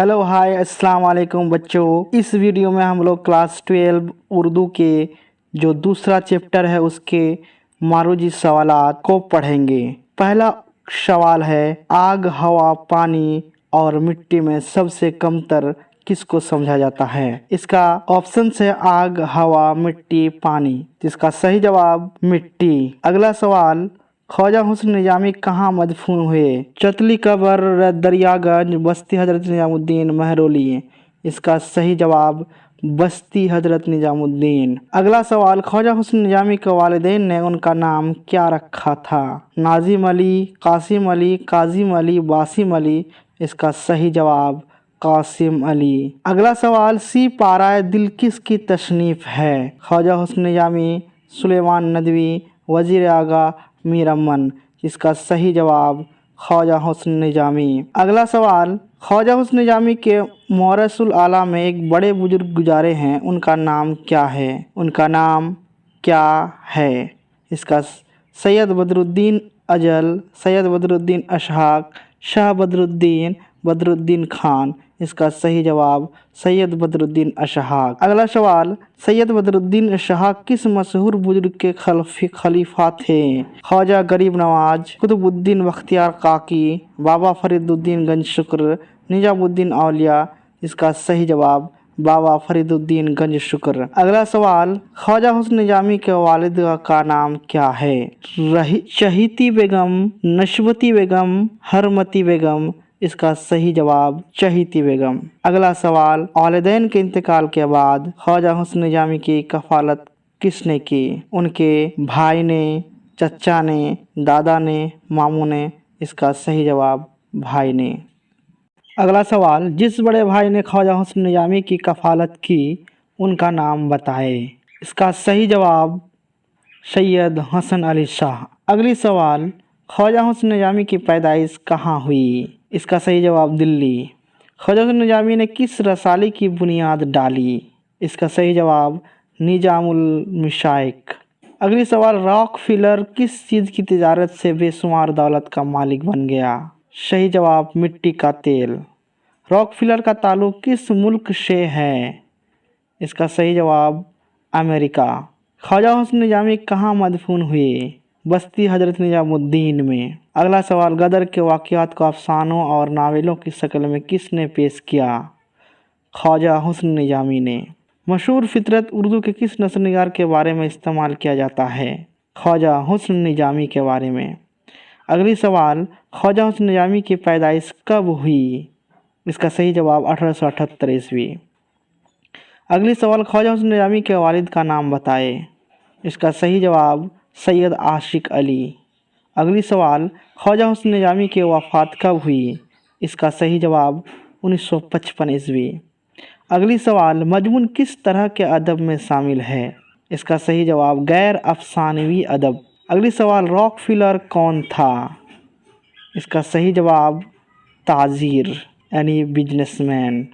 Hello hi अस्सलाम वालेकुम बच्चों। इस वीडियो में हम लोग क्लास 12 उर्दू के जो दूसरा चैप्टर है उसके मारूजी सवालात को पढ़ेंगे। पहला सवाल है, आग, हवा, पानी और मिट्टी में सबसे कमतर किसको समझा जाता है? इसका ऑप्शन है आग, हवा, मिट्टी, पानी। जिसका सही जवाब मिट्टी। अगला सवाल, ख्वाजा हुस्न निजामी कहाँ मदफून हुए? चतली कब्र, दरियागंज, बस्ती हजरत निजामुद्दीन, महरौली। इसका सही जवाब बस्ती हजरत निजामुद्दीन। अगला सवाल, ख्वाजा हुस्न निजामी के वालिदैन ने उनका नाम क्या रखा था? नाजिम अली, कासिम अली, काजिम अली, बासिम अली। इसका सही जवाब कासिम अली। अगला सवाल, सी पाराए दिल किसकी तसनीफ है? ख्वाजा हुस्न निजामी, सुलेमान नदवी, वजीर आगा, मीर अमन। इसका सही जवाब ख्वाजा हुस्न निजामी। अगला सवाल, ख्वाजा हुस्न निजामी के मौरसुल आला में एक बड़े बुजुर्ग गुजारे हैं, उनका नाम क्या है? उनका नाम क्या है? इसका सैयद बदरुद्दीन अजल, सैयद बदरुद्दीन अशहाक, शाह बदरुद्दीन, बदरुद्दीन खान। इसका सही जवाब सैयद बदरुद्दीन अशहाक। अगला सवाल, सैयद बदरुद्दीन अशहाक किस मशहूर बुजुर्ग के खलीफा थे? ख्वाजा गरीब नवाज, कुतुबुद्दीन बख्तियार काकी, बाबा फरीदुद्दीन गंज शुक्र, निजामुद्दीन औलिया। इसका सही जवाब बाबा फरीदुद्दीन गंज शुक्र। अगला सवाल, ख्वाजा हुस्न निजामी के वालिद का नाम क्या है? चहीती बेगम, नशवती बेगम, हरमती बेगम। इसका सही जवाब चहीती बेगम। अगला सवाल, वालिदैन के इंतकाल के बाद ख्वाजा हुस्न निजामी की कफालत किसने की? उनके भाई ने, चचा ने, दादा ने, मामू ने। इसका सही जवाब भाई ने। अगला सवाल, जिस बड़े भाई ने ख्वाजा हुस्न निजामी की कफालत की उनका नाम बताए। इसका सही जवाब सैयद हसन अली शाह। अगली सवाल, ख्वाजा हुस्न निजामी की पैदाइश कहाँ हुई? इसका सही जवाब दिल्ली। ख्वाजा हुस्न निजामी ने किस रसाले की बुनियाद डाली? इसका सही जवाब निजामुल मिशाइक। अगली सवाल, रॉकफिलर किस चीज़ की तिजारत से बेशुमार दौलत का मालिक बन गया? सही जवाब मिट्टी का तेल। रॉकफिलर का ताल्लुक किस मुल्क से है? इसका सही जवाब अमेरिका। ख्वाजा हुस्न निजामी कहाँ मदफून हुए? बस्ती हजरत निजामुद्दीन में। अगला सवाल, गदर के वाक़यात को अफसानों और नावलों की शक्ल में किसने पेश किया? ख्वाजा हुस्न निजामी ने। मशहूर फितरत उर्दू के किस नस्लनिगार के बारे में इस्तेमाल किया जाता है? ख्वाजा हुस्न निजामी के बारे में। अगली सवाल, ख्वाजा हुस्न निजामी की पैदाइश कब हुई? इसका सही जवाब 1878 ईस्वी। अगली सवाल, ख्वाजा हुस्न निजामी के वालिद का नाम बताए। इसका सही जवाब सैयद आशिक अली। अगली सवाल, ख्वाजा हुस्न निजामी की वफ़ात कब हुई? इसका सही जवाब 1955 ईस्वी। अगली सवाल, मजमून किस तरह के अदब में शामिल है? इसका सही जवाब गैर अफसानवी अदब। अगली सवाल, रॉकफिलर कौन था? इसका सही जवाब ताजिर यानी बिजनेसमैन।